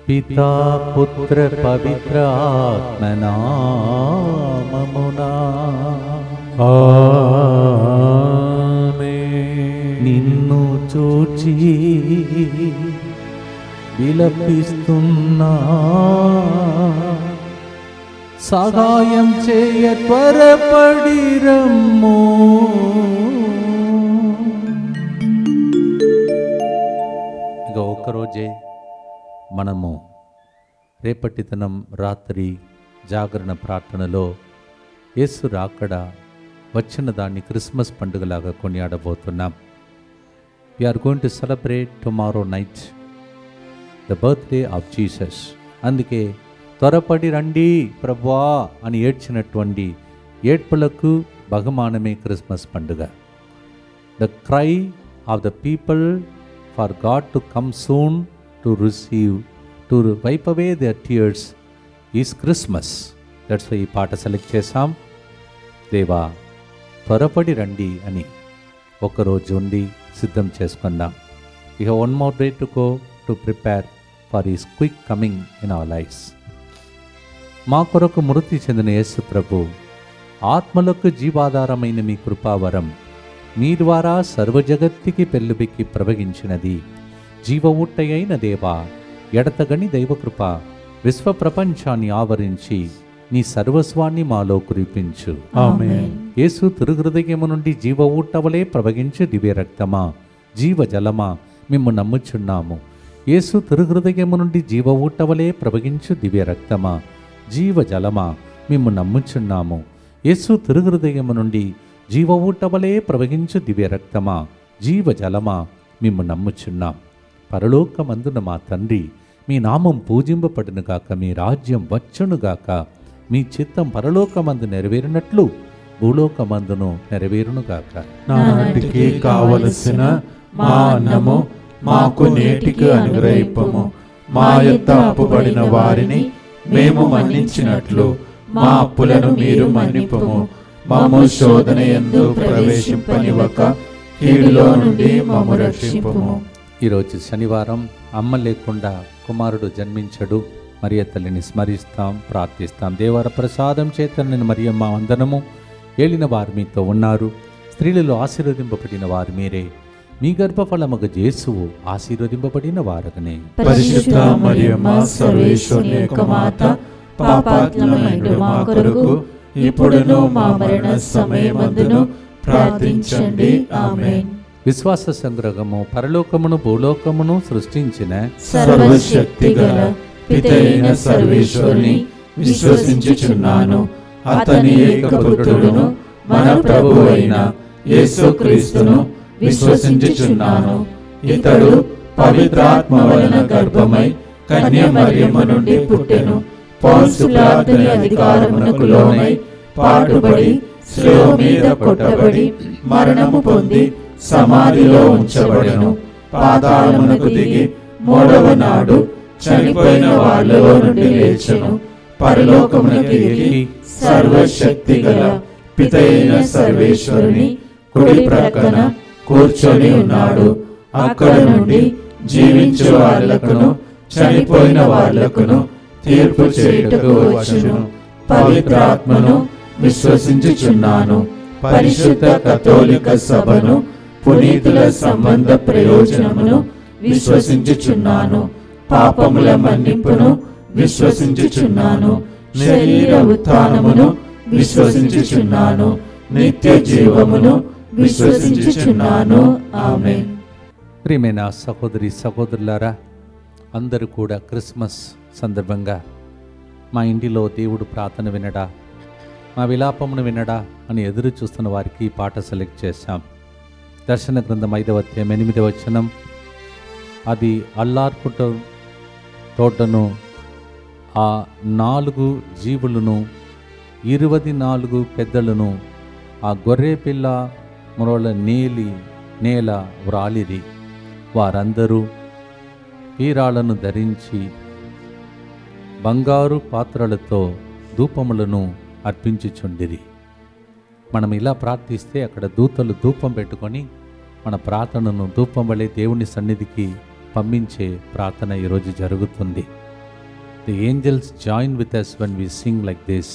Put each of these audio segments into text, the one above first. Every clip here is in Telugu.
పితా పుత్ర పవిత్ర ఆత్మనామమునా ఆమేన్. నిన్ను చూచి విలపిస్తున్నా, సహాయం చేయ త్వరపడి రమ్ము. ఇక ఒక్కరోజే మనము రేపటి దినం రాత్రి జాగరణ ప్రార్థనలో యేసు రాకడ వచ్చిన దాన్ని Christmas పండుగలాగా కొనియాడబోతున్నాం. We are going to celebrate tomorrow night the birthday of Jesus. అందుకే త్వరపడి రండి ప్రభువా అని ఏడ్చినటువంటి ఏడ్పులకు బహుమానమే క్రిస్మస్ పండుగ. The cry of the people for God to come soon to receive, to wipe away their tears is Christmas. That's why ఈ పాట సెలెక్ట్ చేశాం. దేవా త్వరపడి రండి అని ఒకరోజు ఉండి సిద్ధం చేసుకుందాం. We have one more day to go to prepare for his quick coming in our lives. మా కొరకు మృతి చెందిన యేసు ప్రభు, ఆత్మలకు జీవాధారమైన మీ కృపావరం మీ ద్వారా సర్వజగత్తికి పెళ్ళుబిక్కి ప్రవహించినది. జీవ ఊట్టయైన దేవా, ఎడతగని దైవకృప విశ్వ ప్రపంచాన్ని ఆవరించి నీ సర్వస్వాన్ని మాలో కురిపించు. ఆమేన్. యేసు తిరుహృదయము నుండి జీవ ఊట్టవలే ప్రవహించు దివ్య రక్తమా, జీవ జలమా మిమ్ము నమ్ముచున్నాము. యేసు తిరుహృదయము నుండి జీవ ఊట్టవలే ప్రవహించు దివ్య రక్తమా, జీవ జలమా మిమ్ము నమ్ముచున్నాము. యేసు తిరుహృదయము నుండి జీవ ఊట్టవలే ప్రవహించు దివ్య రక్తమా, జీవ జలమా మిమ్ము నమ్ముచున్నాం. పరలోకమందున మా తండ్రి, మీ నామం పూజింపబడునుగాక, మీ రాజ్యం వచ్చునుగాక, మీ చిత్తం పరలోకమందు నెరవేరినట్లు భూలోకమందును నెరవేరునుగాక. నాటికి కావలసిన మా అన్నము మాకు నేటికి అనుగ్రహింపము. మా యొద్ద అప్పుబడిన వారిని మేము మన్నించినట్లు మా అప్పులను మీరు మన్నింపము. మమ్ము శోధన యందు ప్రవేశింపనివ్వక కీడులో నుండి మమ్ము రక్షింపము. ఈరోజు శనివారం, అమ్మ లేకుండా కుమారుడు జన్మించడు. మరియ తల్లిని స్మరిస్తాం, ప్రార్థిస్తాం. దేవర ప్రసాదం చేత నేను మరియమ్మ వందనము. ఏలిన వారు మీతో ఉన్నారు, స్త్రీలలో ఆశీర్వదింపబడిన వారు మీరే. మీ గర్భఫలమగు యేసువు ఆశీర్వదింపబడిన వారగనే. పరిశుద్ధ మరియమ్మ సర్వేశ్వరుని యొక్క మాత, పాపాత్ములమైన మా కొరకు ఇప్పుడును మా మరణ సమయమందును ప్రార్థించండి. ఆమేన్. విశ్వాస సంగ్రహము. పరలోకమును భూలోకమును సృష్టించిన సర్వశక్తి గల పితైన సర్వేశ్వరుని విశ్వసించుచున్నాను. అతని ఏకపుత్రుడును మన ప్రభువైన యేసుక్రీస్తును విశ్వసించుచున్నాను. ఇతడు పవిత్రాత్మ వలన గర్భమై కన్య మరియమ్మ నుండి పుట్టెను. పోన్సు పిలాతుని అధికారమునకు లోనై పాటుబడి శిలువ మీద కొట్టబడి మరణము పొంది సమాధిలో ఉంచబడెను. పాతాళమునకు దిగి మూడవ నాడు చనిపోయిన వాళ్ళలో నుండి లేచెను. పరలోకమునకు ఎక్కి సర్వశక్తి గల పితైన సర్వేశ్వరుని కుడి ప్రక్కన కూర్చొని ఉన్నాడు. అక్కడ నుండి జీవించు వాళ్ళకును చనిపోయిన వాళ్ళకును తీర్పు చేయుటకు వచ్చును. పవిత్రాత్మను విశ్వసించుచున్నాను. పరిశుద్ధ కథోలిక సభను, పునీతుల సంబంధ ప్రయోజనమును విశ్వసించుచున్నాను. పాపముల మన్నింపును విశ్వసించుచున్నాను. శరీర ఉత్థానమును విశ్వసించుచున్నాను. నిత్య జీవమును విశ్వసించుచున్నాను. ఆమేన్. ప్రియమైన సహోదరి సహోదరులారా, అందరూ కూడా క్రిస్మస్ సందర్భంగా మా ఇంటిలో దేవుడు ప్రార్థన వినడా, మా విలాపమును వినడా అని ఎదురు చూస్తున్న వారికి ఈ పాట సెలెక్ట్ చేశాం. దర్శన గ్రంథం 5వ అధ్యాయం 8వ వచనం. అది అల్లార్పుట తోటను, ఆ 4 జీవులను, 24 పెద్దలను, ఆ గొర్రె పిల్ల మొరల నేల వ్రాలిరి. వారందరూ పీరాలను ధరించి బంగారు పాత్రలతో ధూపములను అర్పించుచుండిరి. మనం ఇలా ప్రార్థిస్తే అక్కడ దూతలు ధూపం పెట్టుకొని మన ప్రార్థనను ధూపం వలె దేవుని సన్నిధికి పంపించే ప్రార్థన ఈరోజు జరుగుతుంది. The angels join with us when we sing like this,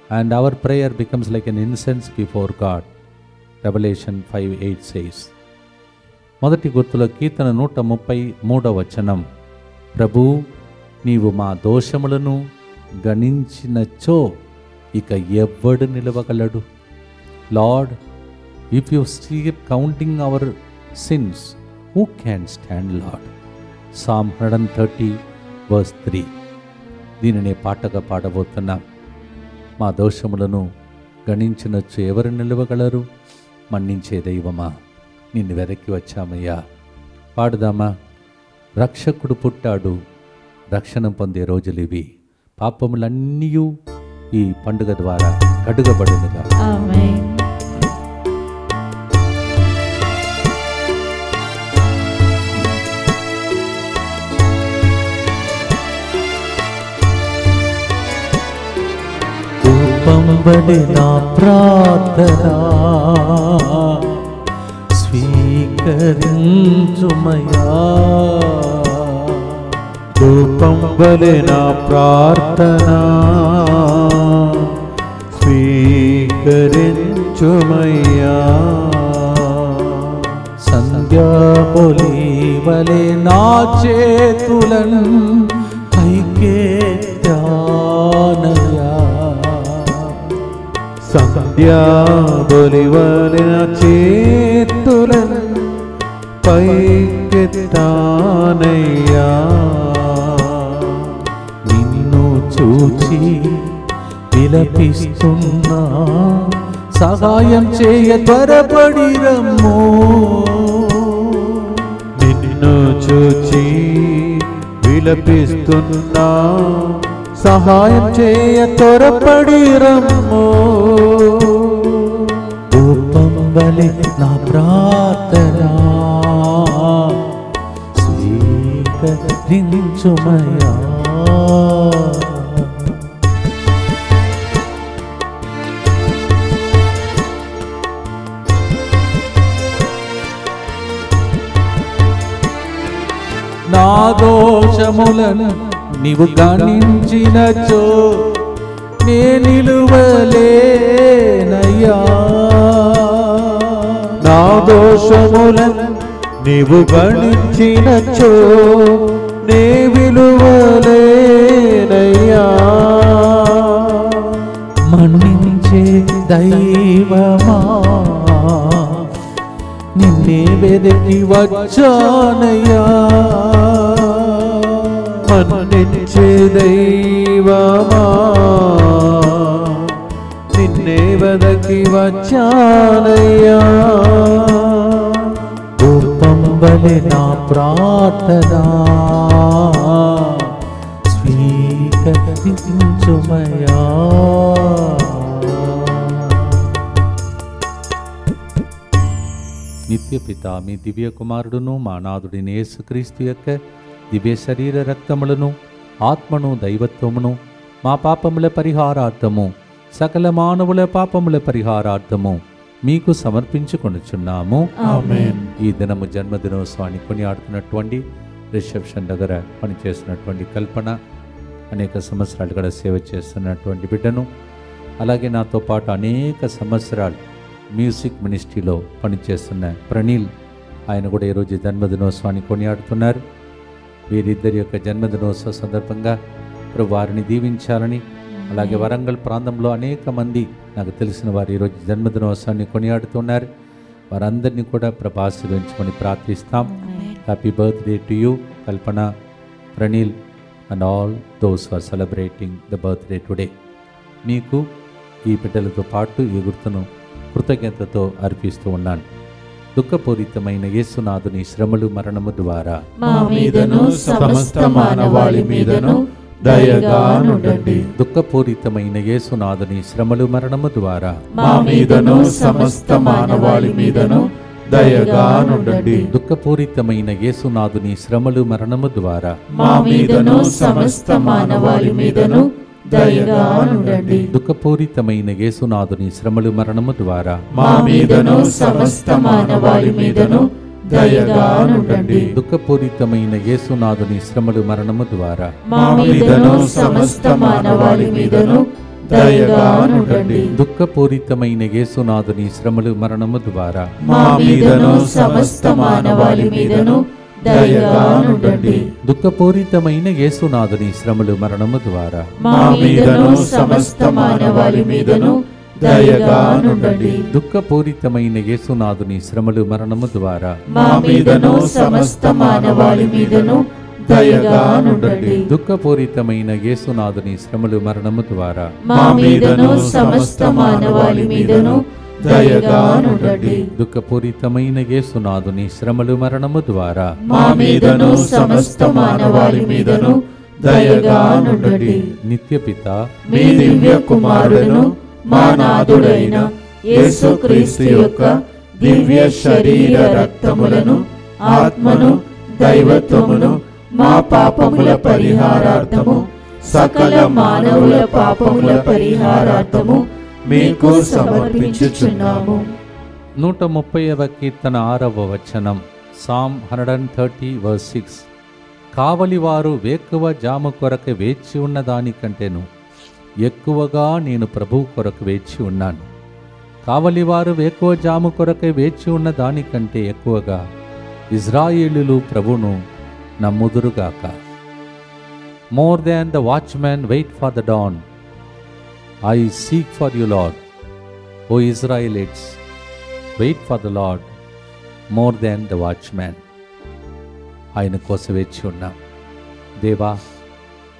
and our prayer becomes like an incense before God. Revelation 5:8 says. మొదటి గుర్తుల కీర్తన 133వ వచనం. ప్రభు, నీవు మా దోషములను గణించినచో ఇక ఎవ్వడు నిలవగలడు. Lord, if you keep counting our sins, who can stand, Lord? Psalm 130 verse 3. దీనినే పాటగా పాడబోతున్నాం. మా దోషములను గణించినచ్చు ఎవరు నిలవగలరు? మన్నించే దైవమా, నిన్ను వెనక్కి వచ్చామయ్యా. పాడుదామా? రక్షకుడు పుట్టాడు, రక్షణ పొందే రోజులు ఇవి. పాపములన్నీ ఈ పండుగ ద్వారా కడుగబడునుగా. ఆమేన్. ధూపంబడి నా ప్రార్థన స్వీకరించుమయా. ధూపంబడి నా ప్రార్థన స్వీకరించుమయ్యా. సంధ్యాబలి వలె నా చేతులను పైకెత్తానయ్యా. సంధ్యాబలివలె నా చేతులను పైకెత్తానయ్యా. నిన్ను చూచి విలపిస్తున్నా, సహాయం చేయ త్వరపడి రమ్మో. నిన్ను చూచి విలపిస్తున్నా, సహాయం చేయ త్వరపడి రమ్మో. ధూపం వలె నా ప్రార్థన స్వీకరించుమయా. నా దోషములను నీవు గణించినచో నే నిలువలేనయ్యా. నా దోషములను నీవు గణించినచో నే విలువలేనయ్యా. మన్నించే దైవమా, నిన్నే వెదకి వచ్చానయ్యా. మన్నించే దైవమా, నిన్నే వెదకి వచ్చానయ్యా. ధూపం వలె నా ప్రార్థన స్వీకరించుమయా. నిత్య పిత, మీ దివ్య కుమారుడును మా నాథుడిని యేసుక్రీస్తు యొక్క దివ్య శరీర రక్తములను, ఆత్మను, దైవత్వమును మా పాపముల పరిహారార్థము, సకల మానవుల పాపముల పరిహారార్థము మీకు సమర్పించుకొనుచున్నాము. ఆమేన్. ఈ దినము జన్మదినోత్సవాన్ని కొనియాడుతున్నటువంటి రిసెప్షన్ దగ్గర పనిచేస్తున్నటువంటి కల్పన, అనేక సంవత్సరాలు కూడా సేవ చేస్తున్నటువంటి బిడ్డను, అలాగే నాతో పాటు అనేక సంవత్సరాలు మ్యూజిక్ మినిస్ట్రీలో పనిచేస్తున్న ప్రణీల్, ఆయన కూడా ఈరోజు జన్మదినోత్సవాన్ని కొనియాడుతున్నారు. వీరిద్దరి యొక్క జన్మదినోత్సవ సందర్భంగా వారిని దీవించాలని, అలాగే వరంగల్ ప్రాంతంలో అనేక మంది నాకు తెలిసిన వారు ఈరోజు జన్మదినోత్సవాన్ని కొనియాడుతున్నారు. వారందరినీ కూడా ఆశీర్వదించమని ప్రార్థిస్తాం. Happy birthday to you Kalpana, Praneel and all those are celebrating the birthday today. మీకు ఈ బిడ్డలతో పాటు ఈ గుర్తును కృతజ్ఞతతో అర్పిస్తూ ఉన్నాను. దుఃఖపూరితమైన యేసునాథుని శ్రమలు మరణము ద్వారా మా మీదను సమస్త మానవాళి మీదను దయగా నుండండి. దుఃఖపూరితమైన యేసునాథుని శ్రమలు మరణము ద్వారా మా మీదను సమస్త మానవాళి మీదను దయగా నుండండి. దుఃఖపూరితమైన యేసునాథుని శ్రమలు మరణము ద్వారా మా మీదను సమస్త మానవాళి మీదను దయగా నుండండి. దుఃఖపూరితమైన యేసునాథుని శ్రమలు మరణము ద్వారా మా మీదను సమస్త మానవాళి మీదను దయగా నుండండి. దుఃఖపూరితమైన యేసునాథుని శ్రమలు మరణము ద్వారా మా మీదను సమస్త మానవాళి మీదను దయగా నుండండి. దుఃఖపూరితమైన యేసునాథుని శ్రమలు మరణము ద్వారా మా మీదను సమస్త మానవాళి మీదను దయగా నుండండి. దుఃఖపూరితమైన యేసునాథుని శ్రమలు మరణము ద్వారా మా మీదను సమస్త మానవాళి మీదను దయగా నుండండి. దుఃఖపూరితమైన యేసునాథుని శ్రమలు మరణము ద్వారా మా మీదను సమస్త మానవాళి మీదను దయగా నుండండి. దుఃఖపూరితమైన యేసునాథుని శ్రమలు మరణము ద్వారా మా మీదను సమస్త మానవాళి మీదను దయగా నుండండి. దుఃఖపూరితమైన యేసునాథుని శ్రమలు మరణము ద్వారా మా మీదను సమస్త మానవాళి మీదను దయగా నుండండి. నిత్యపిత మీ దివ్య కుమారుడును మా నాథుడైన యేసుక్రీస్తు యొక్క దివ్య శరీర రక్తములను ఆత్మను దైవత్వమును మా పాపముల పరిహారార్థము సకల మానవుల పాపముల పరిహారార్థము మీకు సమర్పించుచున్నాము. 130వ కీర్తన 6వ వచనం. సామ్ 130:6. కావలివారు వేకువ జాము కొరకు వేచి ఉన్న దానికంటేను ఎక్కువగా నేను ప్రభువు కొరకు వేచి ఉన్నాను. కావలివారు వేకువ జాము కొరకు వేచి ఉన్న దానికంటే ఎక్కువగా ఇజ్రాయేలులు ప్రభువును నమ్ముదురుగాక. More than the watchmen wait for the dawn, I seek for you, Lord. O Israelites, wait for the Lord more than the watchman. ఆయన కోసం వేచి ఉన్నాం. దేవా,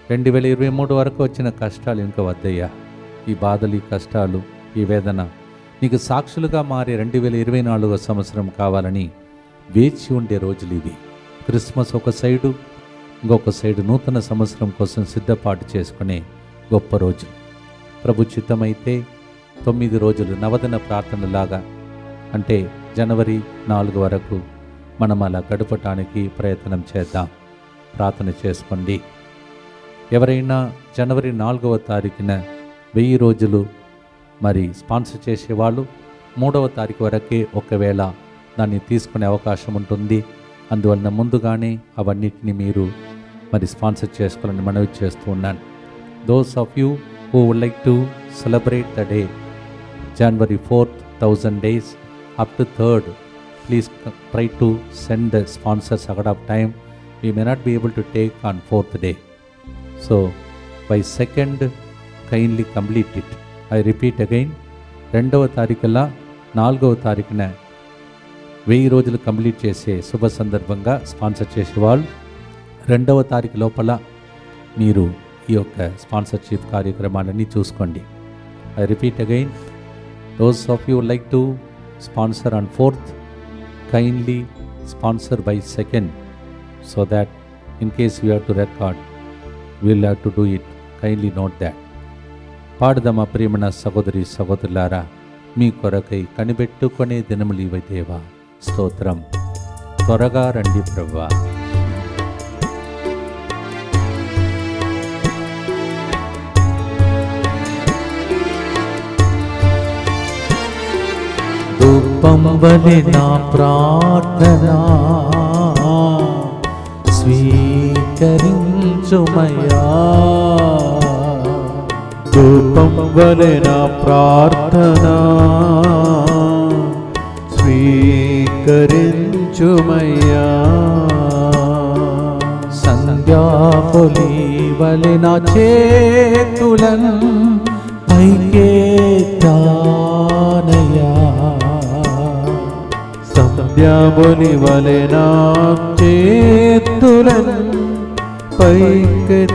2023 వరకు వచ్చిన కష్టాలు ఇంకా వద్దయ్యా. ఈ బాధలు, ఈ కష్టాలు, ఈ వేదన నీకు సాక్షులుగా మారే 2024వ సంవత్సరం కావాలని వేచి ఉండే రోజులు ఇవి. క్రిస్మస్ ఒక సైడు, ఇంకొక సైడు నూతన సంవత్సరం కోసం సిద్ధపాటు చేసుకునే గొప్ప రోజులు. ప్రభు చిత్తమైతే 9 రోజులు నవదన ప్రార్థనలాగా, అంటే జనవరి 4 వరకు మనం అలా గడపటానికి ప్రయత్నం చేద్దాం. ప్రార్థన చేసుకోండి. ఎవరైనా జనవరి 4వ తారీఖున 1000 రోజులు మరి స్పాన్సర్ చేసేవాళ్ళు 3వ తారీఖు వరకే ఒకవేళ దాన్ని తీసుకునే అవకాశం ఉంటుంది. అందువలన ముందుగానే అవన్నిటిని మీరు మరి స్పాన్సర్ చేసుకోవాలని మనవి చేస్తూ ఉన్నాను. Those of you who would like to celebrate the day January 4th, 1000 days up to 3rd, please try to send the sponsors ahead of time. We may not be able to take on 4th day, so by 2nd kindly complete it. I repeat again, 2వ తారీఖుల 4వ తారీఖున 1000 రోజులు కంప్లీట్ చేసే శుభ సందర్భంగా స్పాన్సర్ చేసేవాళ్ళు 2వ తారీఖు లోపల మీరు ఈ యొక్క స్పాన్సర్షిప్ కార్యక్రమాలన్నీ చూసుకోండి. I repeat again, those of you like to sponsor on 4th, kindly sponsor by 2nd, so that in case you have to record, will have to do it. Kindly note that. పాడుదమా ప్రియమైన సహోదరి సహోదరులారా, మీ కొరకై కనిపెట్టుకునే దినములు ఇవి దేవా. స్తోత్రం. త్వరగా రండి ప్రభువా. ధూపంవలె నా ప్రార్థన స్వీకరించుమయ్యా. ధూపంవలె నా ప్రార్థన స్వీకరించుమయ్యా. సంధ్యాపొలి వలె నా చేతులను పైకెత్తానయ్యా. సంధ్యాబొలి వలె నా చేతులను పైకెత్తానయ్యా.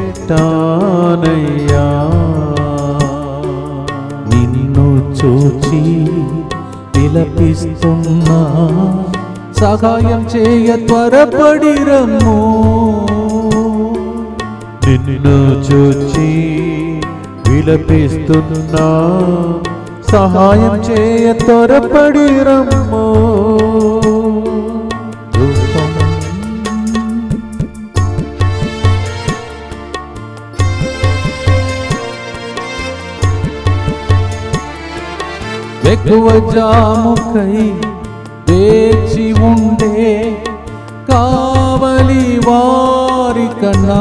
నిన్ను చూచి విలపిస్తున్నా, సహాయం చేయ త్వరపడి రమ్ము. నిన్ను చూచి విలపిస్తున్నా, సహాయం చేయ త్వరపడి రమ్ము. ఎక్కువ జాముకై వేచి ఉండే కావలి వారి కన్నా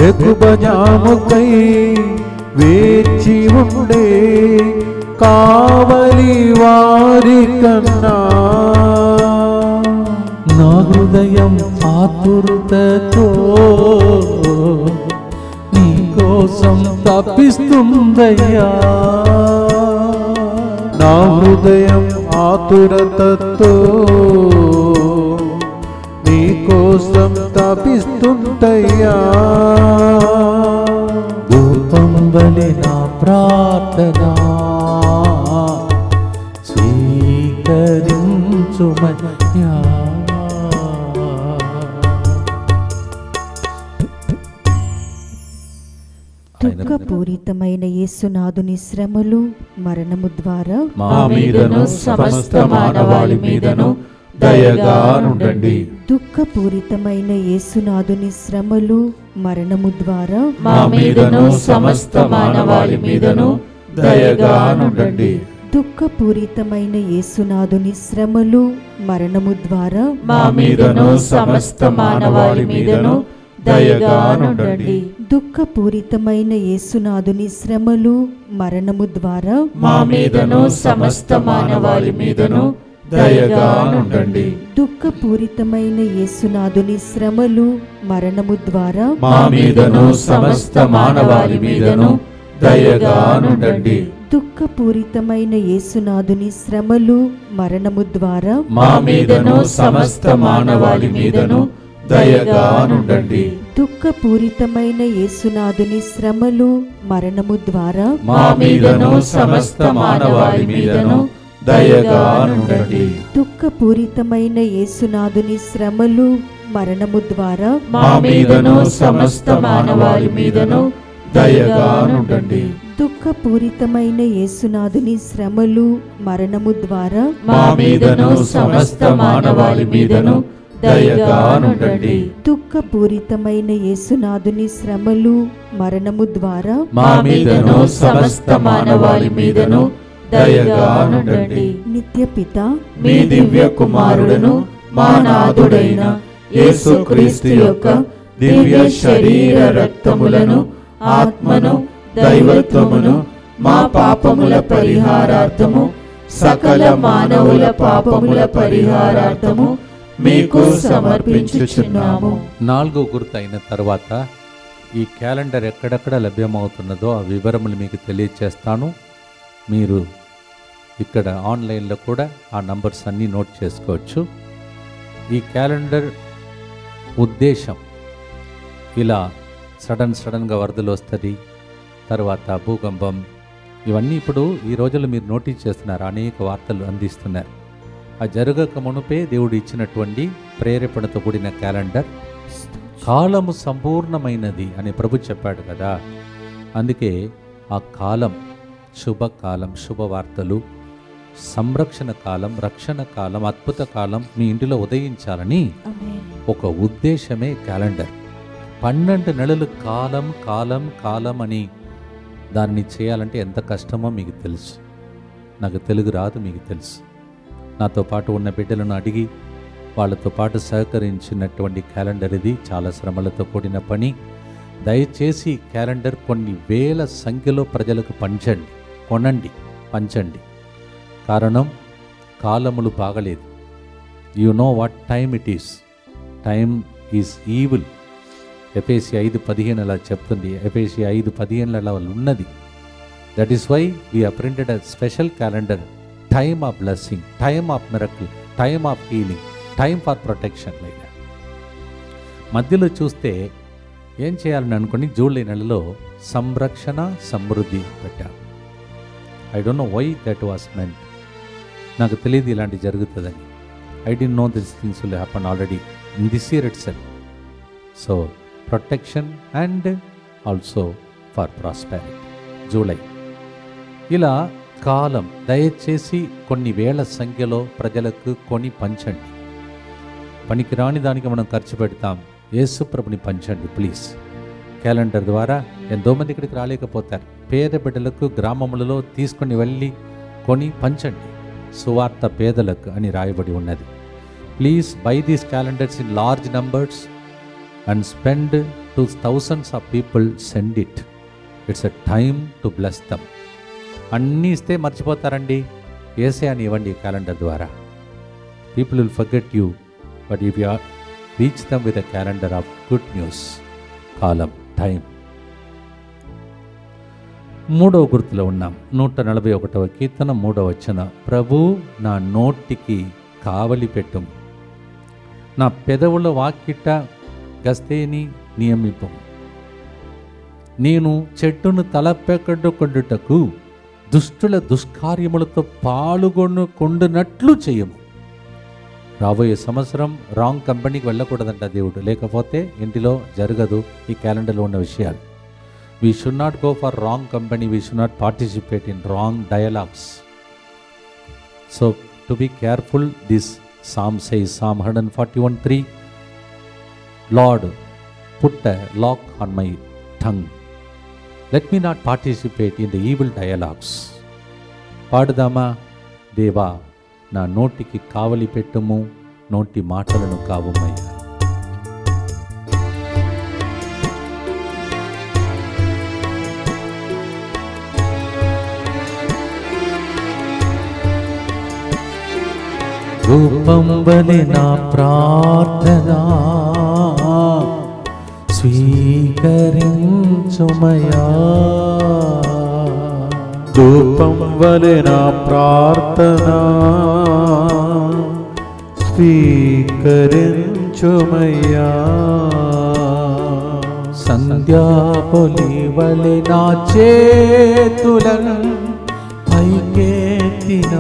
ఎక్కుబజాముకై వేచి ఉండే కావలి వారి కన్నా నా హృదయం ఆతురతతో నీ కోసం తప్పిస్తుందయ్యా. నా హృదయం ఆతురతతో నీ కోసం తపిస్తుంటయ్యా. ధూపం వలె నా ప్రార్థన స్వీకరించుమయ్యా. దుఃఖపూరితమైన యేసునాథుని శ్రమలు మరణము ద్వారా మా మీదను సమస్త మానవాళి మీదను దయగా నుండండి. దుఃఖపూరితమైన యేసునాథుని శ్రమలు మరణము ద్వారా మా మీదను సమస్త మానవాళి మీదను దయగా నుండండి. దుఃఖపూరితమైన యేసునాథుని శ్రమలు మరణము ద్వారా మా మీదను సమస్త మానవాళి మీదను దయగా నుండండి. దుఃఖపూరితమైన యేసునాథుని శ్రమలు మరణము ద్వారా మా మీదను సమస్త మానవాళి మీదను దయగా నుండండి. దుఃఖపూరితమైన యేసునాథుని శ్రమలు మరణము ద్వారా మా మీదను సమస్త మానవాళి మీదను దయగా నుండండి. దుఃఖపూరితమైన యేసునాథుని శ్రమలు మరణము ద్వారా మా మీదను సమస్త మానవాళి మీదను దయగా నుండండి. దుఃఖపూరితమైన యేసునాథుని శ్రమలు మరణము ద్వారా మా మీదను సమస్త మానవాళి మీదను దయగా నుండండి. దుఃఖపూరితమైన యేసునాథుని శ్రమలు మరణము ద్వారా మా మీదను సమస్త మానవాళి మీదను దయగా నుండండి. దుఃఖపూరితమైన యేసునాథుని శ్రమలు మరణము ద్వారా మా మీదను సమస్త మానవాళి మీదను దయగా నుండండి. దుఃఖపూరితమైన యేసునాథుని శ్రమలు మరణము ద్వారా మా మీదను సమస్త మానవాళి మీదను దయగా నుండండి. నిత్యపిత మీ దివ్య కుమారుడును మా నాథుడైన యేసుక్రీస్తు యొక్క దివ్య శరీర రక్తములను ఆత్మను దైవత్వమును మా పాపముల పరిహారార్థము సకల మానవుల పాపముల పరిహారార్థము మీకు సమర్పించుచున్నాము. 4వ గుర్తు అయిన తర్వాత ఈ క్యాలెండర్ ఎక్కడెక్కడ లభ్యమవుతున్నదో ఆ వివరములు మీకు తెలియచేస్తాను. మీరు ఇక్కడ ఆన్లైన్లో కూడా ఆ నంబర్స్ అన్నీ నోట్ చేసుకోవచ్చు. ఈ క్యాలెండర్ ఉద్దేశం ఇలా సడన్గా వరదలు వస్తుంది, తర్వాత భూకంపం, ఇవన్నీ ఇప్పుడు ఈ రోజుల్లో మీరు నోటీస్ చేస్తున్నారు, అనేక వార్తలు అందిస్తున్నారు. ఆ జరగక మునుపే దేవుడు ఇచ్చినటువంటి ప్రేరేపణతో కూడిన క్యాలెండర్. కాలము సంపూర్ణమైనది అని ప్రభు చెప్పాడు కదా, అందుకే ఆ కాలం శుభకాలం, శుభవార్తలు, సంరక్షణ కాలం, రక్షణ కాలం, అద్భుత కాలం మీ ఇంటిలో ఉదయించాలని ఒక ఉద్దేశమే క్యాలెండర్. 12 నెలలు కాలం కాలం కాలం అని దాన్ని చేయాలంటే ఎంత కష్టమో మీకు తెలుసు. నాకు తెలుగు రాదు, మీకు తెలుసు. నాతో పాటు ఉన్న బిడ్డలను అడిగి వాళ్ళతో పాటు సహకరించినటువంటి క్యాలెండర్ ఇది. చాలా శ్రమలతో కూడిన పని. దయచేసి క్యాలెండర్ కొన్ని వేల సంఖ్యలో ప్రజలకు పంచండి. కారణం కాలములు బాగలేదు. You know what time it is. Time is evil. ఎఫెసీ 5:15 అలా చెప్తుంది. ఎఫెసీ 5:15 అలా ఉన్నది. That is why we have printed a special calendar. Time of blessing, time of miracle, time of healing, time for protection. Like మధ్యలో చూస్తే ఏం చేయాలని అనుకుని జూలై నెలలో సంరక్షణ సమృద్ధి పెట్టాను. I don't know why that was meant. నాకు తెలియదు ఇలాంటి జరుగుతుందని. I don't know this things will happen already in this year itself. So protection and also for prosperity. July ఇలా కాలం దయచేసి కొన్ని వేల సంఖ్యలో ప్రజలకు కొని పంచండి. పనికి రాని దానికి మనం ఖర్చు పెడతాం, యేసు ప్రభుని పంచండి ప్లీజ్. క్యాలెండర్ ద్వారా ఎంతోమంది ఇక్కడికి రాలేకపోతారు. పేద బిడ్డలకు గ్రామములలో తీసుకొని వెళ్ళి కొని పంచండి. సువార్త పేదలకు అని రాయబడి ఉన్నది. Please by these calendars in large numbers and spend to thousands of people, send it. It's a time to bless dum. అన్నీ ఇస్తే మర్చిపోతారండి, యేసయ్యని ఇవ్వండి క్యాలెండర్ ద్వారా. People will forget you, but if you reach them with a calendar of good news, column, time. మూడవ గుర్తులో ఉన్నాం. 141వ కీర్తన 3వ వచనం. ప్రభు నా నోటికి కావలి పెట్టుం, నా పెదవుల వాకిట గస్తేని నియమింపు. నేను చెట్టును తలపెక్కడుకొండుటకు దుష్టుల దుష్కార్యములతో పాల్గొనుకొండునట్లు చేయము. రాబోయే సంవత్సరం రాంగ్ కంపెనీకి వెళ్ళకూడదంట దేవుడు, లేకపోతే ఇంటిలో జరగదు ఈ క్యాలెండర్లో ఉన్న విషయాలు. We should not go for wrong company. We should not participate in wrong dialogues. So, to be careful, this Psalm says, Psalm 141:3, Lord, put a lock on my tongue. Let me not participate in the evil dialogues. పాడుదామా? దేవా, నా నోటికి కావలి పెట్టుము, నోటి మాటలను కావుమయ్యా. ధూపం వలె నా ప్రార్థన స్వీకరించుమయా. ధూపం వలె నా ప్రార్థన స్వీకరించుమయ్యా. సంధ్యాబలి వలె నా చేతులను పైకెత్తినానయా.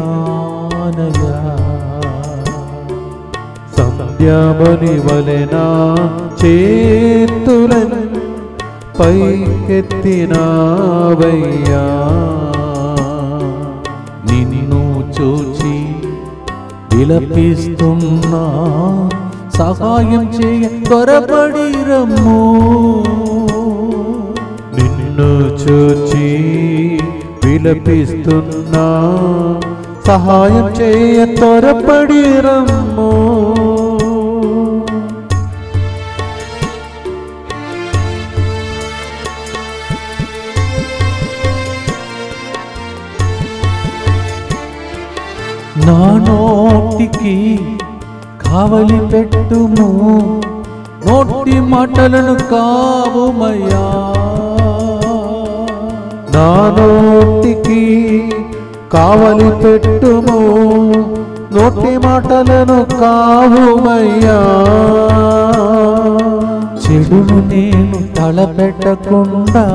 సంధ్యాబలి వలె నా చేతులను పైకెత్తినావయ్యా. నిన్ను చూచి విలపిస్తున్నా, సహాయం చేయ త్వరపడి రమ్ము. నిన్ను చూచి విలపిస్తున్నా, సహాయం చేయ త్వరపడి రమ్ము. నా నోటికి కావలి పెట్టుము, నోటి మాటలను కావుమయ్యా. నా నోటికి కావలి పెట్టుము, నోటి మాటలను కావుమయ్యా. చెడును నేను తలపెట్టకుండా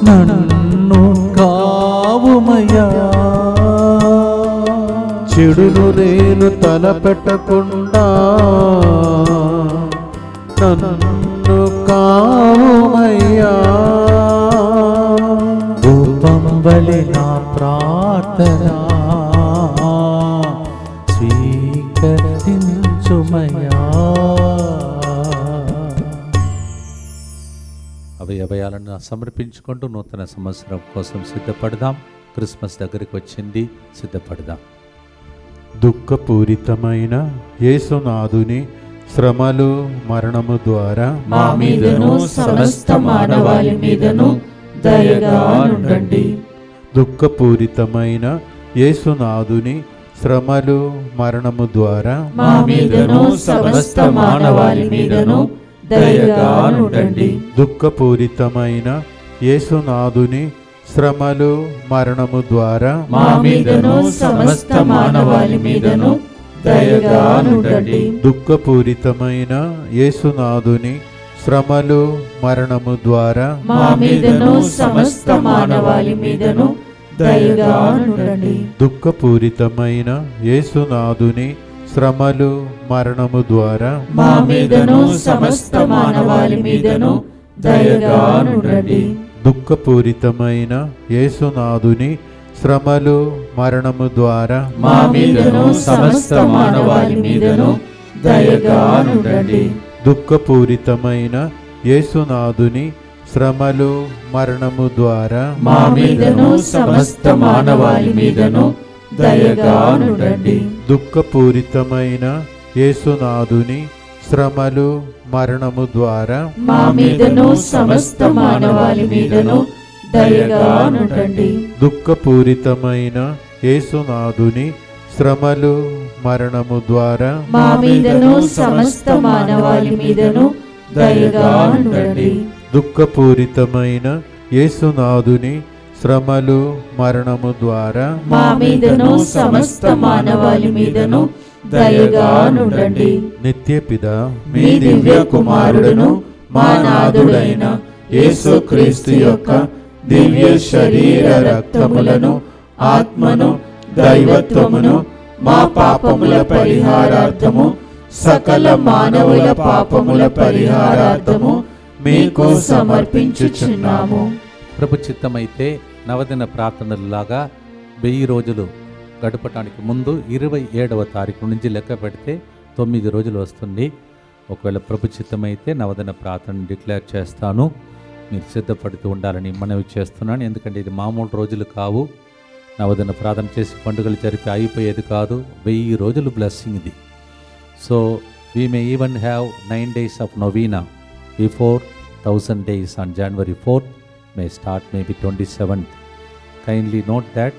నన్ను కావుమయ్యా. చెడును నేను తలపెట్టకుండా నన్ను కావుమయ్యా. ధూపం వలె నా ప్రార్థన స్వీకరించుమయ్యా. అభయాలను సమర్పించుకుంటూ నూతన సంవత్సరం కోసం సిద్ధపడదాం. క్రిస్మస్ దగ్గరికి వచ్చింది, సిద్ధపడదాం. దుఃఖపూరితమైన యేసునాథుని శ్రమలు మరణము ద్వారా మా మీదను సమస్త మానవాళి మీదను దయగా ఉండండి. దుఃఖపూరితమైన యేసునాథుని శ్రమలు మరణము ద్వారా మా మీదను సమస్త మానవాళి మీదను దయగా ఉండండి. దుఃఖపూరితమైన యేసునాథుని శ్రమలు మరణము ద్వారా మా మీదను సమస్త మానవాళి మీదను దయగా ఉండండి. దుఃఖపూరితమైన యేసునాథుని శ్రమలు మరణము ద్వారా మా మీదను సమస్త మానవాళి మీదను దయగా ఉండండి. దుఃఖపూరితమైన యేసునాథుని శ్రమలు మరణము ద్వారా మా మీదను సమస్త మానవాళి మీదను దయగా ఉండండి. దుఃఖపూరితమైన యేసునాథుని శ్రమలు మరణము ద్వారా మా మీదను సమస్త మానవాళి మీదను దయగా ఉండండి. దుఃఖపూరితమైన యేసునాథుని శ్రమలు మరణము ద్వారా మా మీదను సమస్త మానవాళి మీదను దయగా నుండండి. దుఃఖపూరితమైన యేసునాథుని శ్రమలు మరణము ద్వారా మా మీదను సమస్త మానవాళి మీదను దయగా నుండండి. దుఃఖపూరితమైన యేసునాథుని శ్రమలు మరణము ద్వారా మా మీదను సమస్త మానవాళి మీదను దయగా నుండండి. దుఃఖపూరితమైన యేసునాథుని శ్రమలు మరణము ద్వారా మా మీదను సమస్త మానవాళి మీదను దయగా నుండండి. నిత్యపిత మీ దివ్య కుమారుడును మా నాథుడైన యేసుక్రీస్తు యొక్క దివ్య శరీర రక్తములను ఆత్మను దైవత్వమును మా పాపముల పరిహారార్థము సకల మానవుల పాపముల పరిహారార్థము మీకు సమర్పించుచున్నాము. ప్రభు చిత్తమైతే నవదిన ప్రార్థనలాగా 1000 రోజులు గడపటానికి ముందు 27వ తారీఖు నుంచి లెక్క పెడితే 9 రోజులు వస్తుంది. ఒకవేళ ప్రభు చిత్తమైతే నవదిన ప్రార్థన డిక్లేర్ చేస్తాను. మీరు సిద్ధపడుతూ ఉండాలని మనవి చేస్తున్నాను. ఎందుకంటే ఇది మామూలు రోజులు కావు. నవదిన ప్రార్థన చేసి పండుగలు జరిపి అయిపోయేది కాదు. 1000 రోజులు బ్లెస్సింగ్ ఇది. So we may even have 9 days of novena before 1000 days on January 4th. May start maybe 27th. Kindly note that,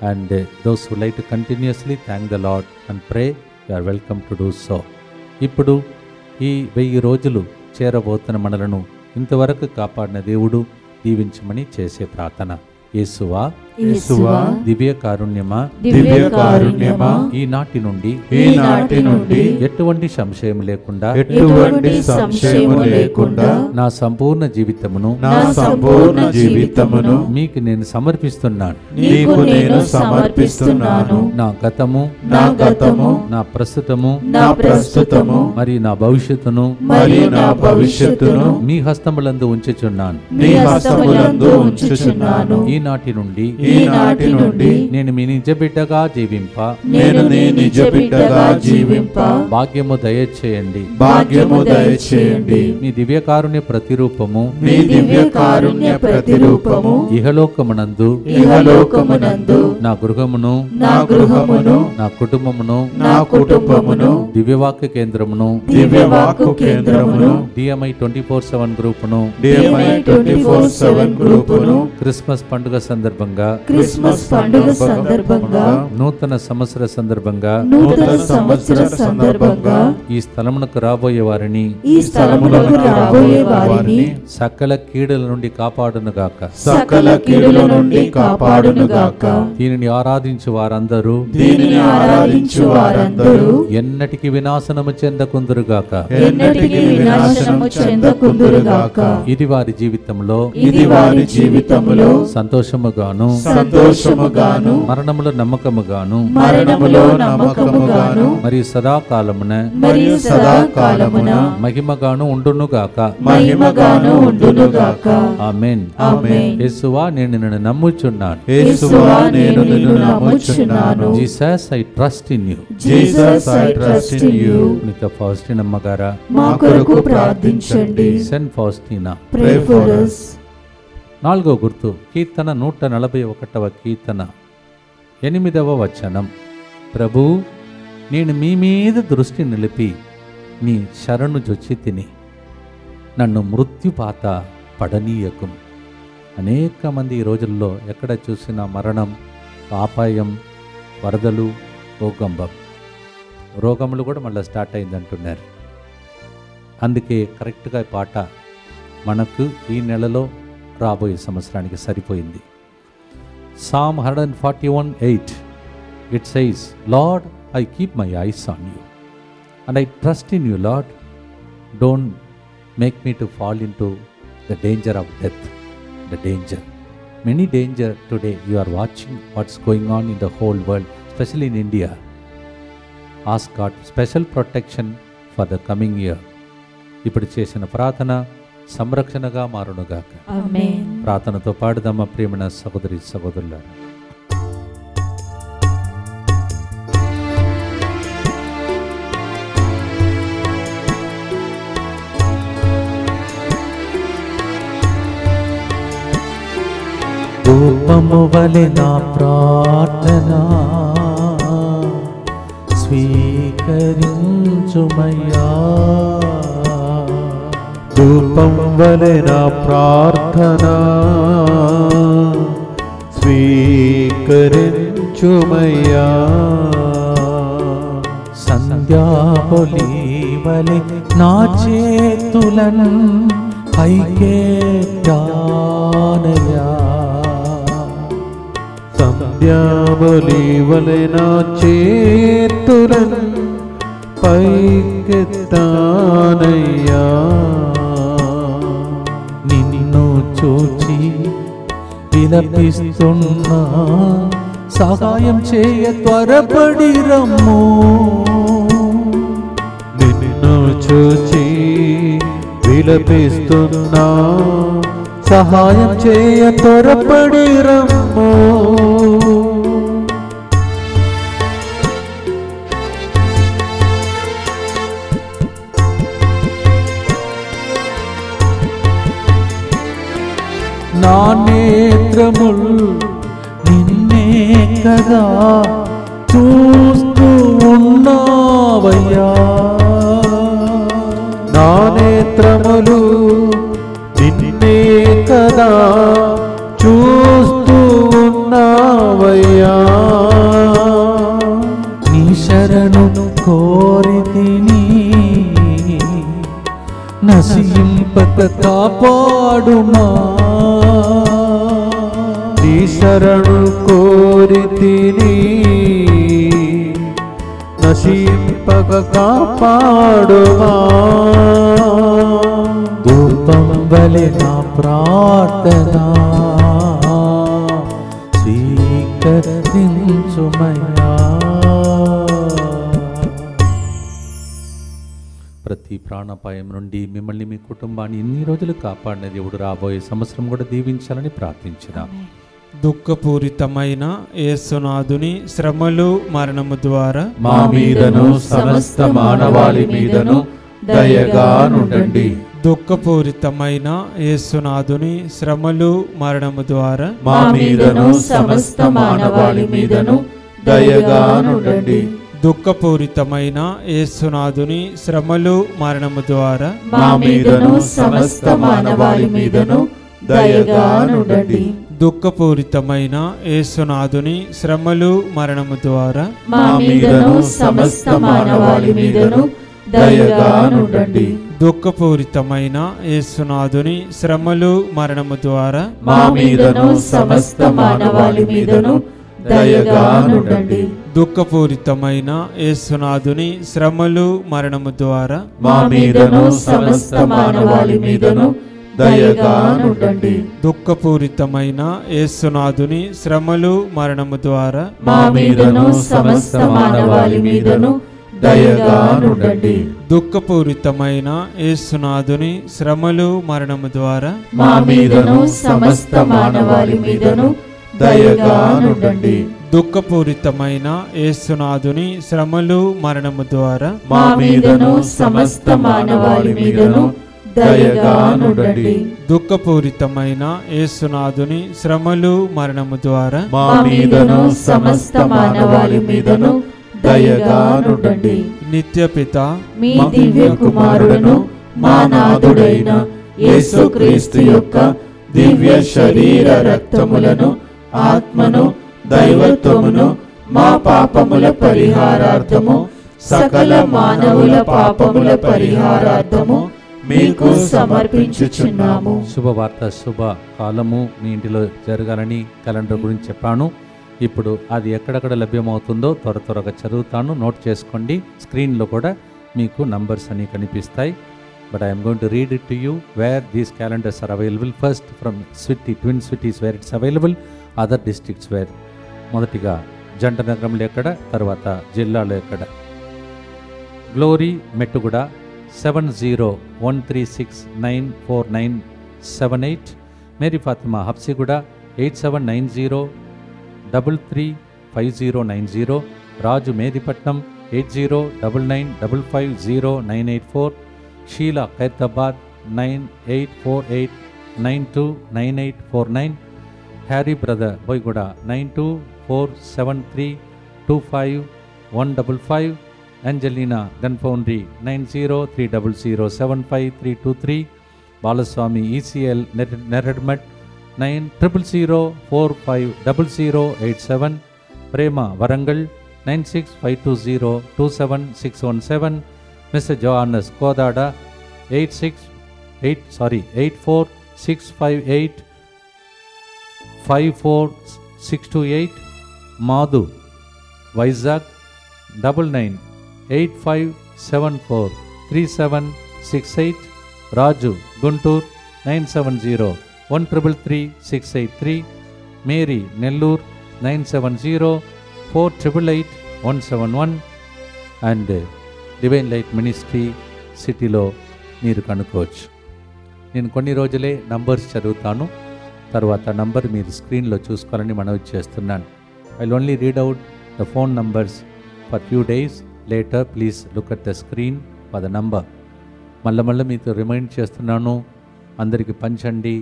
and those who like to continuously thank the Lord and pray, you are welcome to do so. ఇప్పుడు ఈ 1000 రోజులు చేరబోతున్న మనలను ఇంతవరకు కాపాడిన దేవుడు దీవించమని చేసే ప్రార్థన. యేసువా యేసువా దివ్య కారుణ్యమా దివ్య కారుణ్యమా ఈనాటి నుండి ఎటువంటి సంశయం లేకుండా ఎటువంటి సంశయము లేకుండా నా సంపూర్ణ జీవితమును మీకు నేను సమర్పిస్తున్నాను. నీకు నేను సమర్పిస్తున్నాను. నా గతము నా ప్రస్తుతము మరియు నా భవిష్యత్తును మీ హస్తములందు ఉంచుచున్నాను. ఈనాటి నుండి నేను మీ నిజ బిడ్డగా జీవింప భాగ్యము దయచేయండి. మీ దివ్యకారుణ్య ప్రతిరూపము ఇహలోకమునందు నా గృహమును నా కుటుంబమును దివ్యవాక్య కేంద్రమును DMI 24/7 గ్రూపును క్రిస్మస్ పండుగ సందర్భంగా నూతన సంవత్సర సందర్భంగా ఈ స్థలమునకు రాబోయే వారిని సకల కీడుల నుండి కాపాడునుగాక. దీనిని ఆరాధించు వారందరూ ఎన్నటికి వినాశనము చెందకుందురుగాక. ఇది వారి జీవితంలో సంతోషముగాను మరణములో నమ్మకముగాను మరియు సదాకాలమున మహిమగాను ఉండునుగాక. ఆమేన్. యేసువా నేను నిన్ను నమ్ముచున్నాను. Jesus I trust in you. మిత ఫౌస్టినా అమ్మగారా మా కొరకు ప్రార్థించండి. Saint Faustina. Pray for us. 4వ గుర్తు కీర్తన 141వ కీర్తన 8వ వచనం. ప్రభు నేను మీ మీద దృష్టి నిలిపి నీ శరణు జొచ్చి తిని నన్ను మృత్యుపాత పడనీయకం. అనేక మంది ఈ రోజుల్లో ఎక్కడ చూసినా మరణం, అపాయం, వరదలు, రోగములు కూడా మళ్ళీ స్టార్ట్ అయిందంటున్నారు. అందుకే కరెక్ట్గా పాట మనకు ఈ నెలలో రాబోయే సంవత్సరానికి సరిపోయింది. Psalm 141:8 it says, Lord, I keep my eyes on you and I trust in you, Lord. Don't make me to fall into the danger of death. The danger, many danger today. You are watching what's going on in the whole world, especially in India. Ask God special protection for the coming year. ఇప్పుడు చేసిన ప్రార్థన సంరక్షణగా మారునుగాక. ఆమేన్. ప్రార్థనతో పాడుదామా ప్రియమైన సహోదరి సహోదరులారా. ధూపము వలె నా ప్రార్థన స్వీకరించుమయ్యా. ధూపం వలె నా ప్రార్థన స్వీకరించుమయ్యా. సంధ్యాబలి వలె నా చేతులను పైకెత్తానయ్యా. సంధ్యాబలి వలె నా చేతులను పైకెత్తానయ్యా. నిన్ను చూచి విలపిస్తున్నా సహాయం చేయ త్వరపడి రమ్ము. నిన్ను చూచి విలపిస్తున్నా సహాయం చేయ త్వరపడి రమ్ము. నా నేత్రముల్ నిన్నే కదా చూస్తూ ఉన్నావయ్యా. నా నేత్రములు నిన్నే కదా చూస్తూ ఉన్నావయ్యా. నీ శరణు కోరితిని నశింపక కాపాడుమా. నీ శరణు కోరితిని నశింపక కాపాడుమా. ధూపం వలె నా ప్రార్థన స్వీకరించుమయ్యా. ప్రతి ప్రాణాపాయం నుండి మిమ్మల్ని మీ కుటుంబాన్ని ఇన్ని రోజులు కాపాడిన దేవుడు రాబోయే సంవత్సరం కూడా దీవించాలని ప్రార్థించిన. దుఃఖపూరితమైన యేసునాథుని శ్రమలు మరణము ద్వారా మా మీదను సమస్త మానవాళి మీదను దయగా నుండండి. దుఃఖపూరితమైన యేసునాథుని శ్రమలు మరణము ద్వారా మా మీదను సమస్త మానవాళి మీదను దయగా నుండండి. దుఃఖపూరితమైన యేసునాథుని శ్రమలు మరణము ద్వారా మా మీదను సమస్త మానవాళి మీదను దయగా నుండండి. దుఃఖపూరితమైన యేసునాథుని శ్రమలు మరణము ద్వారా మా మీదను సమస్త మానవాళి మీదను దయగా నుండండి. దుఃఖపూరితమైన యేసునాథుని శ్రమలు మరణము ద్వారా మా మీదను సమస్త మానవాళి మీదను దయగా నుండండి. దుఃఖపూరితమైన యేసునాథుని శ్రమలు మరణము ద్వారా మా మీదను సమస్త మానవాళి మీదను దయగా నుండండి. దుఃఖపూరితమైన యేసునాథుని శ్రమలు మరణము ద్వారా మా మీదను సమస్త మానవాళి మీదను దయగా నుండండి. దుఃఖపూరితమైన యేసునాథుని శ్రమలు మరణము ద్వారా మా మీదను సమస్త మానవాళి మీదను దయగా నుండండి. దుఃఖపూరితమైన యేసునాథుని శ్రమలు మరణము ద్వారా మా మీదను సమస్త మానవాళి మీదను దయగా నుండండి. దుఃఖపూరితమైన యేసునాథుని శ్రమలు మరణము ద్వారా మా మీదను సమస్త మానవాళి మీదను దయగా నుండండి. నిత్యపిత మీ దివ్య కుమారుడును మా నాథుడైన యేసుక్రీస్తు యొక్క దివ్య శరీర రక్తములను ఆత్మను దైవత్వమును మా పాపముల పరిహారార్థము సకల మానవుల పాపముల పరిహారార్థము మీకు సమర్పించుచున్నాము. శుభవార్త శుభ కాలము మీ ఇంటిలో జరగాలని క్యాలెండర్ గురించి చెప్పాను. ఇప్పుడు అది ఎక్కడెక్కడ లభ్యమవుతుందో త్వరగా చదువుతాను, నోట్ చేసుకోండి. స్క్రీన్లో కూడా మీకు నంబర్స్ అన్నీ కనిపిస్తాయి. But I'm going to read it to you where these calendars are available. First from twin cities where it's available, other districts where. మొదటిగా జంట నగరంలో ఎక్కడ, తర్వాత జిల్లాలో ఎక్కడ. Glory Mettuguda 7013694978. Mary Fatima Habsiguda 8790335090. Raju Medipatnam 8099550984. Sheela Khairatabad 9848929849. Harry brother Boyaguda 9247325155. Angelina gun foundry 9030075323. Balaswamy ECL Neredmet 9000450087. Prema Warangal 9652027617. Mister Johannes Kodad 84658 Madhu Vizag 9985743768. Raju Guntur 9701333683. Mary Nellore 9704888171. And divine light ministry సిటీలో మీరు కనుక్కోవచ్చు. నేను కొన్ని రోజులే నంబర్స్ చదువుతాను, తర్వాత నంబర్ మీరు స్క్రీన్లో చూసుకోవాలని మనవి చేస్తున్నాను. I will only read out the phone numbers for few days. Later please look at the screen for the number. మళ్ళీ మీతో రిమైండ్ చేస్తున్నాను, అందరికీ పంచండి.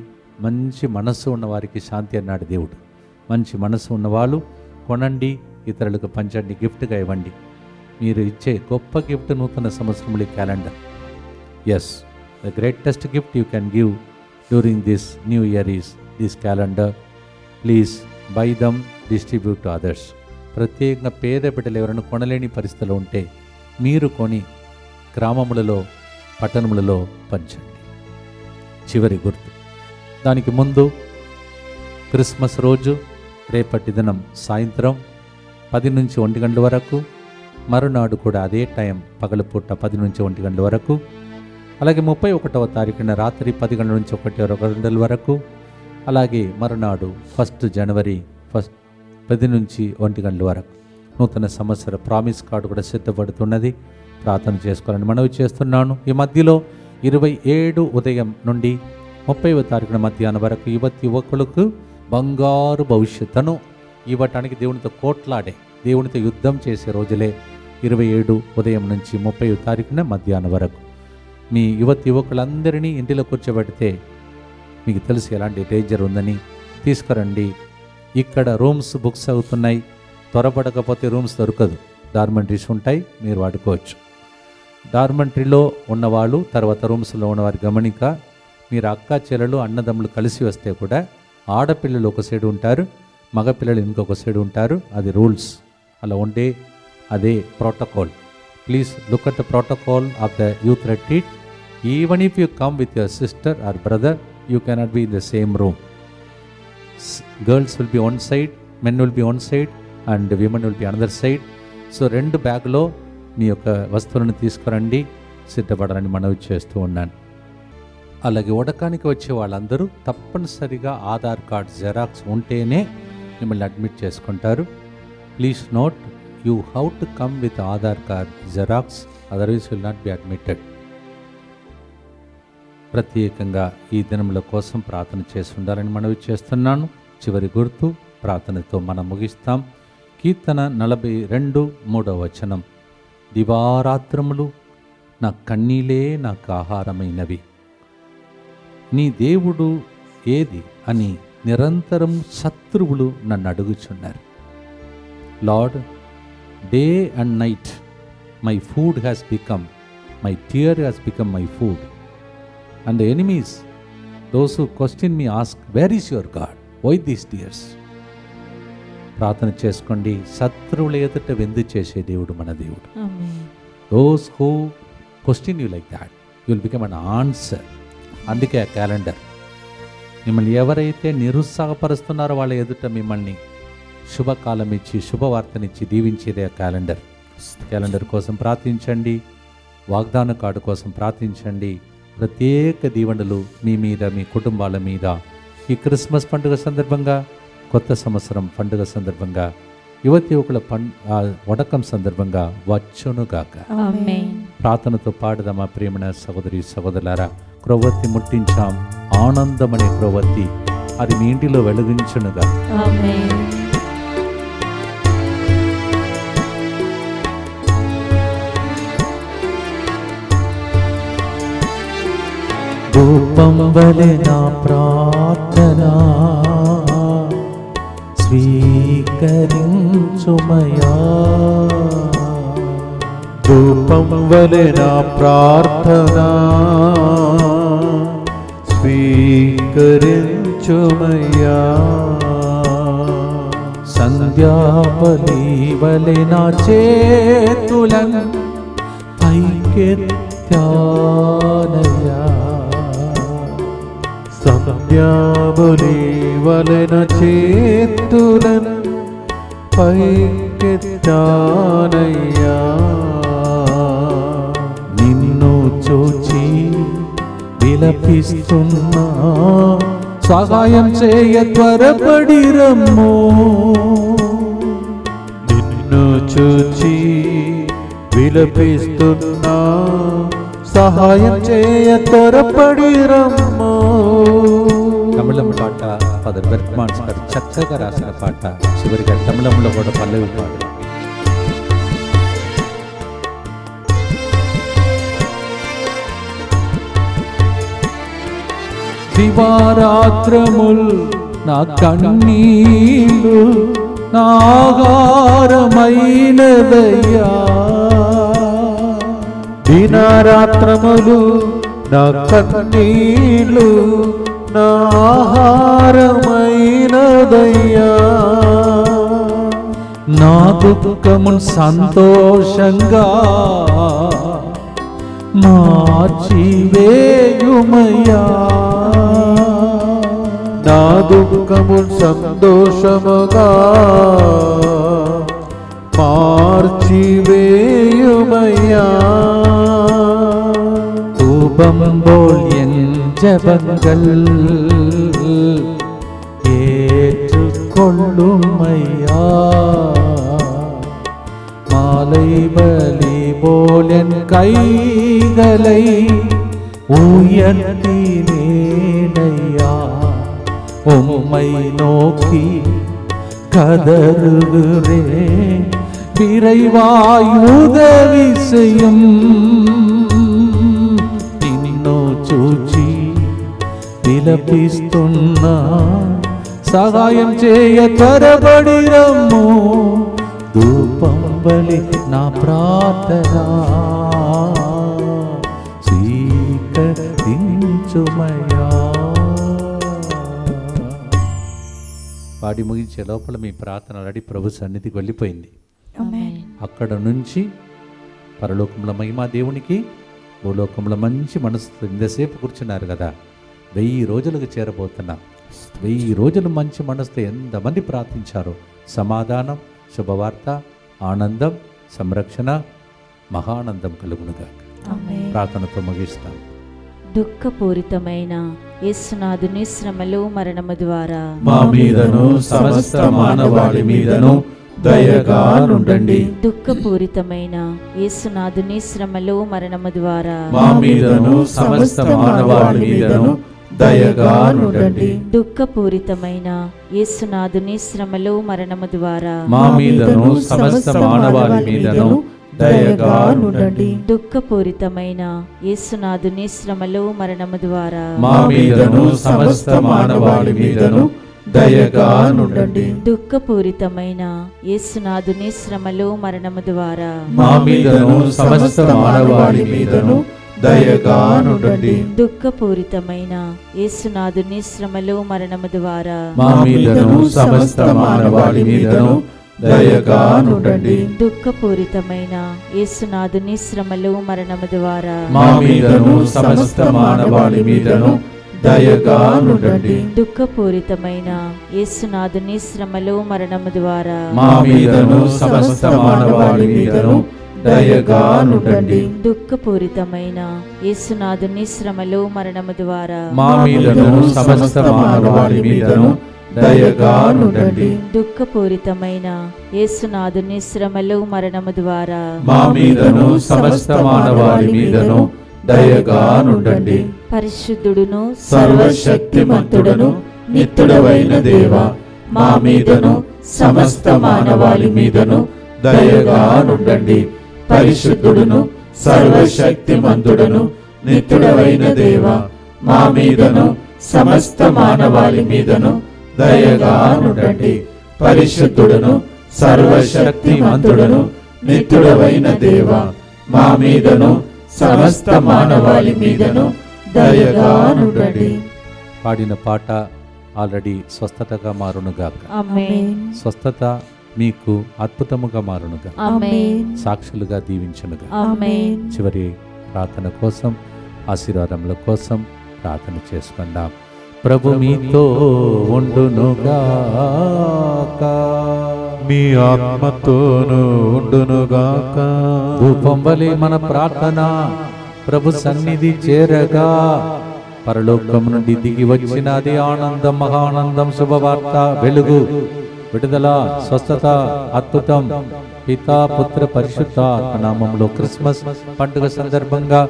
మంచి మనస్సు ఉన్నవారికి శాంతి అన్నాడు దేవుడు. మంచి మనస్సు ఉన్నవాళ్ళు కొనండి, ఇతరులకు పంచండి, గిఫ్ట్గా ఇవ్వండి. మీరు ఇచ్చే గొప్ప గిఫ్ట్ నూతన సంవత్సరంలో calendar. Yes, the greatest gift you can give during this new year is this calendar. Please buy them, distribute to others. ప్రత్యేకంగా పేద బిడ్డలు ఎవరైనా కొనలేని పరిస్థితిలో ఉంటే మీరు కొని గ్రామములలో పట్టణములలో పంచండి. చివరి గుర్తు, దానికి ముందు క్రిస్మస్ రోజు రేపటి దినం సాయంత్రం 10 నుంచి 1 గంటల వరకు, మరునాడు కూడా అదే టైం పగలపూట 10 నుంచి 1 గంటల వరకు, అలాగే 31వ తారీఖున రాత్రి 10 గంటల నుంచి 1 గంటల వరకు, అలాగే మరునాడు 1 జనవరి 10 నుంచి 1 గంటల వరకు. నూతన సంవత్సర ప్రామిస్ కార్డు కూడా సిద్ధపడుతున్నది, ప్రార్థన చేసుకోవాలని మనవి చేస్తున్నాను. ఈ మధ్యలో 27 ఉదయం నుండి 30వ తారీఖున మధ్యాహ్నం వరకు యువకులకు బంగారు భవిష్యత్తును ఇవ్వటానికి దేవునితో కోట్లాడే, దేవునితో యుద్ధం చేసే రోజులే 27 ఉదయం నుంచి 30వ తారీఖున మధ్యాహ్నం వరకు. మీ యువకులందరినీ ఇంటిలో కూర్చోబెడితే మీకు తెలుసు ఎలాంటి డేంజర్ ఉందని తీసుకురండి. ఇక్కడ రూమ్స్ బుక్స్ అవుతున్నాయి, త్వరపడకపోతే రూమ్స్ దొరకదు. డార్మెంటరీస్ ఉంటాయి, మీరు వాడుకోవచ్చు. డార్మెంటరీలో ఉన్నవాళ్ళు తర్వాత రూమ్స్లో ఉన్నవారి గమనిక, మీరు అక్క చెల్లెలు అన్నదమ్ములు కలిసి వస్తే కూడా ఆడపిల్లలు ఒక సైడ్ ఉంటారు, మగపిల్లలు ఇంకొక సైడ్ ఉంటారు. అది రూల్స్, అలా ఉండే అదే protocol. Please look at the protocol of the youth retreat. Even if you come with your sister or brother, you cannot be in the same room. Girls will be one side, men will be one side and women will be another side. So 2 బ్యాగ్లో మీ యొక్క వస్తువులను తీసుకురండి, సిద్ధపడాలని మనవి చేస్తూ ఉన్నాను. అలాగే ఉడకానికి వచ్చే వాళ్ళందరూ తప్పనిసరిగా ఆధార్ కార్డ్ జెరాక్స్ ఉంటేనే మిమ్మల్ని అడ్మిట్ చేసుకుంటారు. Please note, you how to come with Aadhaar card xerox, otherwise will not be admitted. ప్రత్యేకంగా ఈ దినముల కోసం ప్రార్థన చేసి ఉండాలని మనవి చేస్తున్నాను. చివరి గుర్తు ప్రార్థనతో మనం ముగిస్తాం. కీర్తన 42:3 దివారాత్రములు నా కన్నీలే నాకు ఆహారమైనవి, నీ దేవుడు ఏది అని నిరంతరం శత్రువులు నన్ను అడుగుచున్నారు. Lord, day and night my food has become, my tear has become my food. And the enemies, those who question me, ask, where is your God? Why these tears? ప్రార్థన చేసుకోండి. శత్రువుల ఎదుట వెందు చేసే దేవుడు మన దేవుడు. Those who question you like that, you will become an answer. అందుకే ఆ క్యాలెండర్. మిమ్మల్ని ఎవరైతే నిరుత్సాహపరుస్తున్నారో వాళ్ళ ఎదుట మిమ్మల్ని శుభకాలం ఇచ్చి శుభవార్తనిచ్చి దీవించేదే ఆ క్యాలెండర్. క్యాలెండర్ కోసం ప్రార్థించండి, వాగ్దాన కార్డు కోసం ప్రార్థించండి. ప్రత్యేక దీవెనలు మీ మీద, మీ కుటుంబాల మీద ఈ క్రిస్మస్ పండుగ సందర్భంగా, కొత్త సంవత్సరం పండుగ సందర్భంగా, యువకుల వడకం సందర్భంగా వచ్చునుగాక. ప్రార్థనతో పాడదామా ప్రియమైన సహోదరి సహోదరులారా. క్రొవ్వొత్తి ముట్టించాం, ఆనందమనే క్రొవ్వొత్తి అది మీ ఇంటిలో వెలుగించునుగా. ధూపం వలె నా ప్రార్థన స్వీకరించుమయా. ధూపం వలె నా ప్రార్థన స్వీకరించుమయ్యా. సంధ్యాబలి వలె నా చేతులను పైకెత్తానయ్యా. సంధ్యాబలి వలె నా చేతులను పైకెత్తానయ్యా. నిన్ను చూచి విలపిస్తున్నా, సహాయం చేయ త్వరపడి రమ్ము. నిన్ను చూచి విలపిస్తున్నా, సహాయం చేయ త్వరపడి రమ్ము. తమిళం పాట ఫాదర్ బెర్గ్మాన్స్ గారు చక్కగా రాసిన పాట. చివరిగా తమిళంలో కూడా పల్లవి పాట. దివారాత్రముల్ నా కన్నీళ్ళు నా ఆహారమైనదయ్యా. దినారాత్రములు నా కన్నీళ్ళు నా ఆహారమైనదయ్యా. నా దుఃఖమున్ సంతోషంగా మార్చివేయుమయ్యా. నా దుఃఖము సంతోషముగా మార్చివేయుమయ్యా. தூபம்போல் என் ஜபங்கள் ஏற்றுக்கொள்ளுமையா. மாலை பலி போல் என் கைகளை உயர்த்தினேனையா. உம்மை நோக்கி கதறுகிறேன், விரைவாய் உதவி செய்யும். నిన్ను చూచి విలపిస్తున్నా, సహాయం చేయ త్వరపడి రమ్ము. ధూపం బలి నా ప్రార్థన స్వీకరించుమయ్యా. పాడి ముగించే లోపల మీ ప్రార్థన రెడీ ప్రభు సన్నిధికి వెళ్ళిపోయింది. అక్కడ నుంచి పరలోకంలో మహిమా దేవునికి, భూలోకంలో మంచి మనసుతో ఇంతసేపు కూర్చున్నారు కదా. 1000 రోజులకు చేరబోతున్నాం. 1000 రోజులు మంచి మనసుతో ఎంతమంది ప్రార్థించారో సమాధానం, శుభవార్త, ఆనందం, సంరక్షణ, మహానందం కలుగునుగా. ప్రార్థనతో ముగిస్తాం. దుఃఖపూరితమైన యేసునాథుని శ్రమలు మరణము ద్వారా మా మీదను సమస్త మానవాళి మీదను దయగా నుండండి. దుఃఖపూరితమైన యేసునాథుని శ్రమలు మరణము ద్వారా మా మీదను సమస్త మానవాళి మీదను దయగా నుండండి. దుఃఖపూరితమైన యేసునాథుని శ్రమలు మరణము ద్వారా మా మీదను సమస్త మానవాళి మీదను దయగా నుండండి. దుఃఖపూరితమైన యేసునాథుని శ్రమలు మరణము ద్వారా మా మీదను సమస్త మానవాళి మీదను దయగా నుండండి. దుఃఖపూరితమైన యేసునాథుని శ్రమలు మరణము ద్వారా మా మీదను సమస్త మానవాళి మీదను దయగా నుండండి. దుఃఖపూరితమైన యేసునాథుని శ్రమలు మరణము ద్వారా మా మీదను సమస్త మానవాళి మీదను దయగా నుండండి. దుఃఖపూరితమైన యేసునాథుని శ్రమలు మరణము ద్వారా మా మీదను సమస్త మానవాళి మీదను దయగా నుండండి. దుఃఖపూరితమైన యేసునాథుని శ్రమలు మరణము ద్వారా మా మీదను సమస్త మానవాళి మీదను దయగా నుండండి. దుఃఖపూరితమైన యేసునాథుని శ్రమలు మరణము ద్వారా మా మీదను సమస్త మానవాళి మీదను దయగా నుండండి. దుఃఖపూరితమైన యేసునాథుని శ్రమలు మరణము ద్వారా మా మీదను సమస్త మానవాళి మీదను దయగా నుండండి. పరిశుద్ధుడును సర్వశక్తిమంతుడను నిత్యుడవైన దేవా, మా మీదను సమస్త మానవాళి మీదను దయగా నుండండి. పరిశుద్ధుడును సర్వశక్తిమంతుడను నిత్యుడవైన దేవా, మా మీదను సమస్త మానవాళి మీదను దయగా నుండండి. పరిశుద్ధుడును సర్వశక్తిమంతుడును నిత్యుడవైన దేవ, మా మీదను సమస్త మానవాళి మీదను దయగా నుండండి. పాడిన పాట ఆల్రెడీ స్వస్థతగా మారునుగాక. ఆమేన్. స్వస్థత మీకు అద్భుతముగా మారునుగా, ఆమేన్. సాక్షులుగా దీవించునుగా. ఆమేన్. చివరి ప్రార్థన కోసం, ఆశీర్వాదముల కోసం ప్రార్థన చేసుకుందాం. ప్రభు మీతో ఉండునుగాక, మీ ఆత్మతోను ఉండునుగాక. ధూపం వలె మన ప్రార్థన ప్రభు సన్నిధి చేరగా, పరలోకం నుండి దిగి వచ్చినది ఆనందం, మహానందం, శుభవార్త, వెలుగు, విడుదల, స్వస్థత, అద్భుతం. పితా, పుత్ర, పరిశుద్ధాత్మ నామములో క్రిస్మస్ పండుగ సందర్భంగా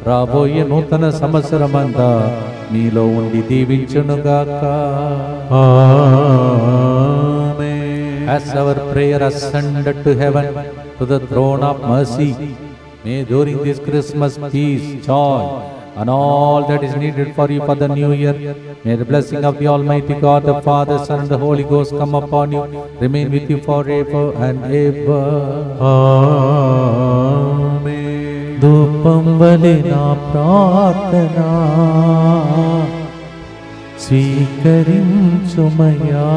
రాబోయే నూతన సంవత్సరమంతా మీలో ఉండి దీవించునుగాక. As our prayer ascended to heaven, to the throne of mercy, may during this Christmas peace, joy, and all that is needed for you for the new year, may the blessing of the Almighty God, the Father, Son, and the Holy Ghost come upon you, remain with you forever and ever. Amen. ధూపం వలె నా ప్రార్థన స్వీకరించుమయ్యా.